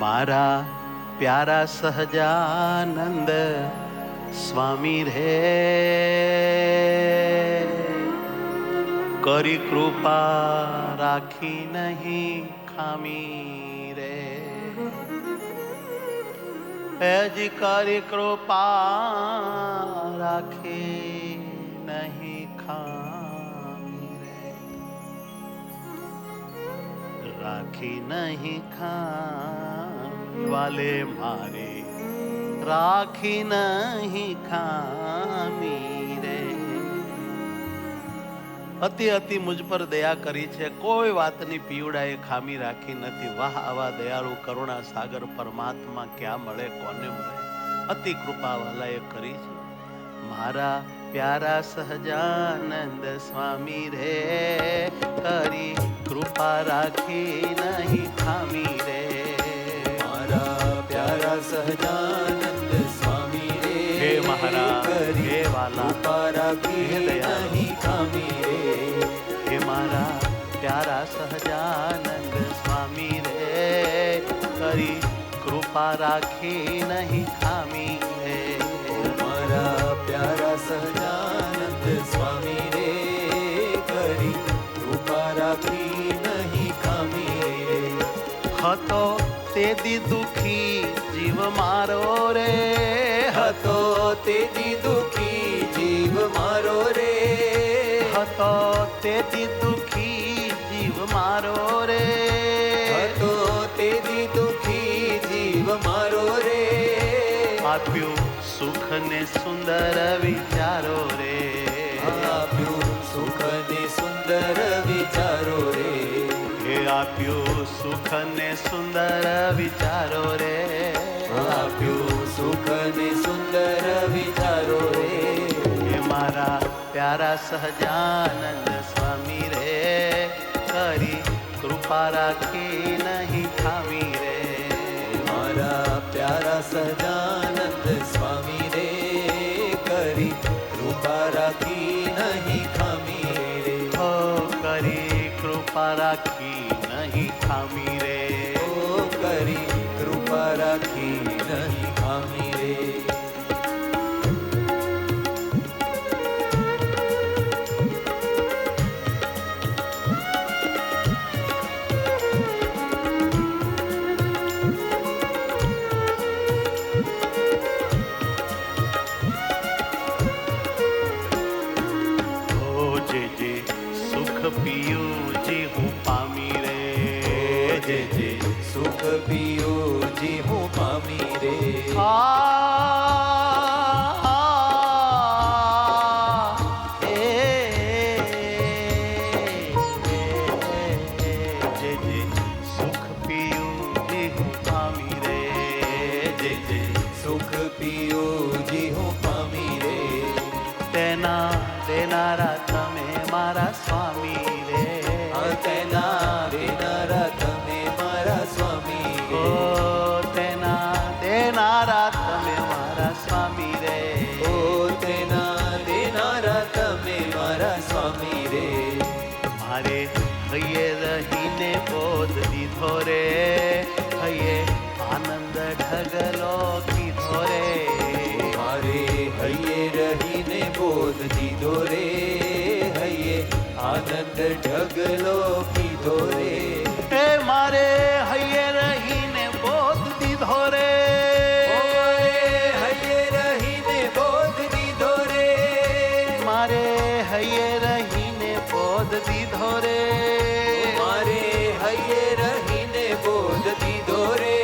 મારા પ્યારા સહજાનંદ સ્વામી રે કરી કૃપા રાખી નહીં ખામી રે હજી કરી કૃપા રાખી નહીં ખામી રે રાખી નહીં ખામી વાલે મારે રાખી નહીં ખામી રે અતિ અતિ મુજ પર દયા કરી છે, કોઈ વાતની પીવડાએ ખામી રાખી નથી. વાહ આવા દયાળુ કરુણા સાગર પરમાત્મા ક્યાં મળે, કોને મળે? અતિ કૃપા વાલાએ કરી છે. મારા પ્યારા સહજાનંદ સ્વામી રે કરી કૃપા રાખી નહીં ખામી રે. મારા પ્યારા સહજાનંદ સ્વામી રે હે મહારાજ હે વાલા કૃપા રાખી નહીં ખામી રે. હે મારા પ્યારા સહજાનંદ સ્વામી રે કરી કૃપા રાખી નહીં ખામી રે. મારા પ્યારા સહજાનંદ સ્વામી રે કરી કૃપા રાખી નહીં ખામી રે. હતો તેદી દુખી જીવ મારો રે, હતો તેથી દુખી જીવ મારો રે. હતો તેદી દુખી જીવ મારો રે, હતો તેથી દુખી જીવ મારો રે. આપ્યું સુખ ને સુંદર વિચારો રે, આપ્યું સુખ ને સુંદર વિચારો રે. હે આપ્યું સુખ ને સુંદર વિચારો રે, આપ્યું સુખ ને સુંદર વિચારો રે. હે મારા પ્યારા સહજાનંદ સ્વામી રે કરી કૃપા રાખી નહીં ખામી રે. મારા પ્યારા સહજાનંદ સ્વામી રે કરી કૃપા રાખી નહીં ખામી રે. હો કરી કૃપા રાખી નહીં ખામી રે. ઓ કરી કૃપા રાખી નહીં ખામી રે. જે જે સુખ પીયું જે હું પામી રે, જે જે સુખ પીયો જે હું પામી રે. જે જે સુખ પીયું જે હું પામી રે, જે જે સુખ પીયો જે હું પામી રે. તેના દેનારા તમે મારા સ્વામી રે. તેના દેનારા તમે મારા સ્વામી ઓ રે. તેના દેનારા તમે મારા સ્વામી રે. ઓ તેના દેનારા તમે મારા સ્વામી રે. મારે હૈયે રહીને બોધ દીધો રે, હૈયે આનંદ ઢગલો કીધો રે. મારે હૈયે રહીને બોધ દીધો રે, હૈયે આનંદ ઢગલો કીધો રે. હે મારે હૈયે રહીને બોધ દીધો રે, ઓ મારે હૈયે રહીને બોધ દીધો રે. મારે હૈયે રહીને બોધ દીધો રે. મારે હૈયે રહીને બોધ દીધો રે.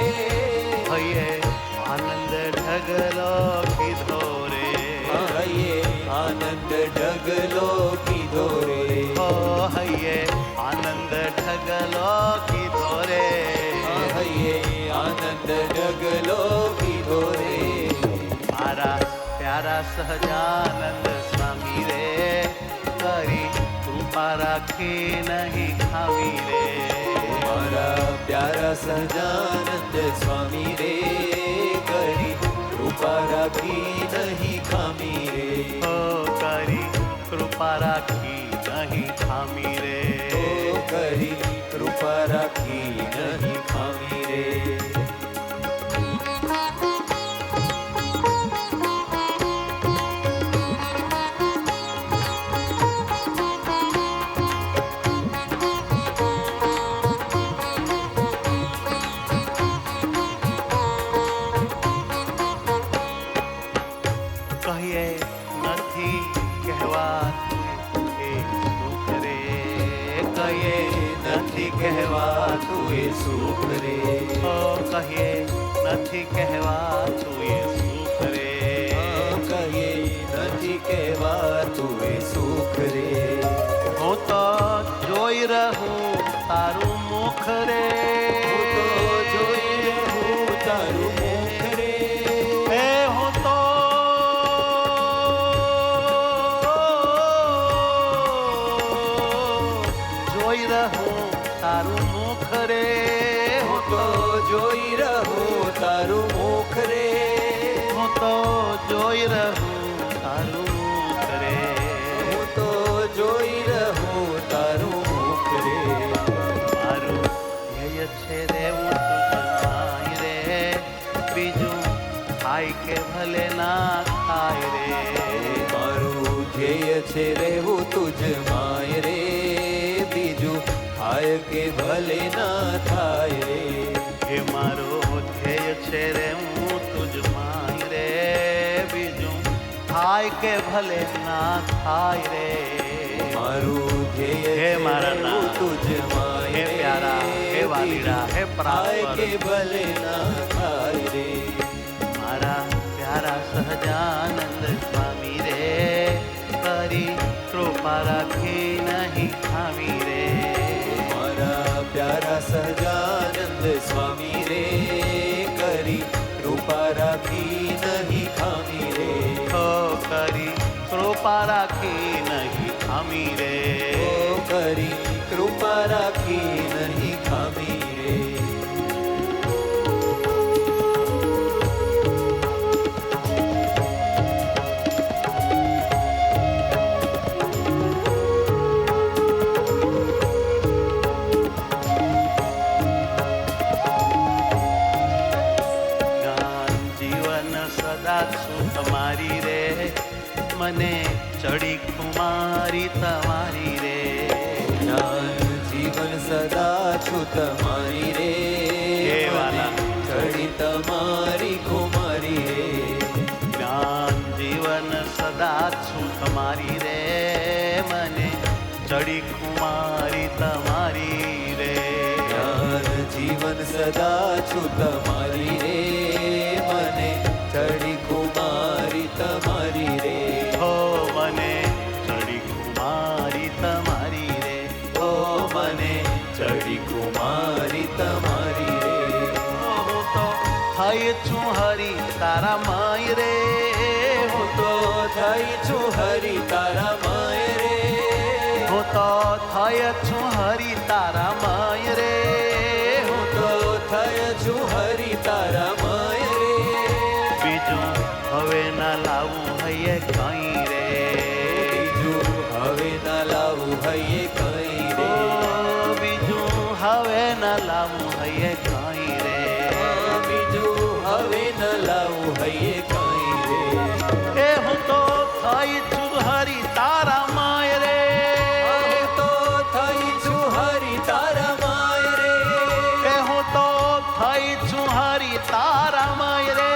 હૈયે આનંદ ઢગલો કીધો રે. હૈયે આનંદ ઢગલો કીધો રે. ઓ હૈયે આનંદ ઢગલો કીધો રે. હૈયે આનંદ ઢગલો કીધો રે. મારા પ્યારા સહજાનંદ સ્વામી રે કરી કૃપા રાખી નહીં ખામી રે. મારા પ્યારા સહજાનંદ સ્વામી રે કરી કૃપા રાખી નહીં ખામી રે. ઓ કરી કૃપા રાખી નહીં ખામી રે. ઓ કરી કૃપા રાખી નહીં ખામી રે. સુખ રે. ઓ કહીએ નથી કહેવાતું એ સુખ રે. કહીએ નથી કહેવાતું એ સુખ રે. હું તો જોઈ રહું તારું મુખ રે. હું તો જોઈ રહું તારું મુખ રે. હે હું તો જોઈ રહું તારું મુખ રે. હું તો જોઈ રહું તારું મુખ રે. હું તો જોઈ રહું તારું મુખ રે. હું તો જોઈ રહું તારું મુખ રે. મારું ધ્યેય છે રેવું તુજ માય રે. બીજું થાય કે ભલે ના થાય રે. મારું ધ્યેય છે રહેવું તુજ માય રે. બીજું થાય કે ભલે ના થાય રે. હે મારો ધ્યેય છે રેવું તુજ માય રે. બીજું થાય કે ભલે ના થાય રે. મારું ધ્યેય હે છે મારા રહેવું નાથ, તુજ માય હે રે. પ્યારા, હે વાલીડા, હે બીજું થાય પરાત્પર. કે ભલે ના થાય રે. મારા પ્યારા સહજાનંદ સ્વામી રે. કરી કૃપા રાખી નહીં ખામી રે. મારા પ્યારા સહજાનંદ સ્વામી રે. કરી કૃપા રાખી નહીં ખામી રે. હો કરી કૃપા રાખી નહીં ખામી રે. ઓ કરી કૃપા રાખી નહીં ખામી રે. જ્ઞાન જીવન સદા છું તમારી રે. મને ચડી કુમારી તમારી રે. જ્ઞાન જીવન સદા છું તમારી રે. હે વાલા. ચડી તમારી કુમારી રે. જ્ઞાન જીવન સદા છું તમારી રે. મને ચડી કુમારી તમારી રે. જ્ઞાન જીવન સદા છું તમારી રે. મને ચડી કુમારી તમારી રે. હો મને ચડી કુમારી તમારી રે. ઓ મને ચડી કુમારી તમારી રે. હું તો થઈ છું હરી તારા માય રે. હું તો થઈ છું હરી તારા માય રે. હું તો થઈ છું હરી તારા માય રે. હું તો થઈ છું હરી તારા માય રે. બીજું હવે ના લાવું હૈયે કઈ રે. બીજું હવે ના લાવું હૈયે કઈ રે. બીજું હવે ના લાવું હૈયે કઈ રે. બીજું હવે ન લાવું હૈયે કઈ રે. એ હું તો થઈ છું હરી તારા માય રે. હું તો થઈ છું હરી તારા માય રે. એ હું તો થઈ છું હરી તારા માય રે.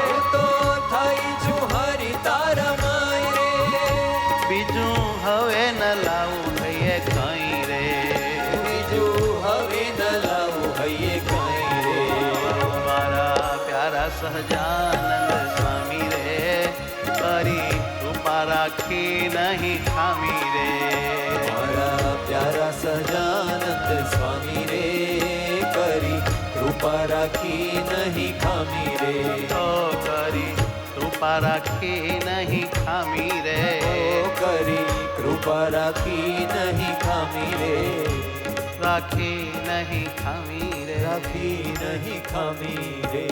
હું તો થઈ છું હરી તારા માય રે. બીજું હવે ન લાવું હૈયે કઈ રે. બીજું હવે ન લાવું હૈયે કઈ રે. મારા પ્યારા સહજાનંદ સ્વામી રે. કરી કૃપા રાખી નહીં ખામી રે. મારા પ્યારા સહજાનંદ સ્વામી રે. કરી કૃપા રાખી નહીં ખામી રે. તો કરી કૃપા રાખી નહીં ખામી રે. ઓ કરી કૃપા રાખી નહીં ખામી રે. રાખી નહીં ખામી રે. રાખી નહીં ખામી રે.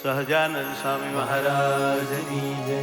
સહજાનંદ સ્વામી મહારાજ મહારાજની જય.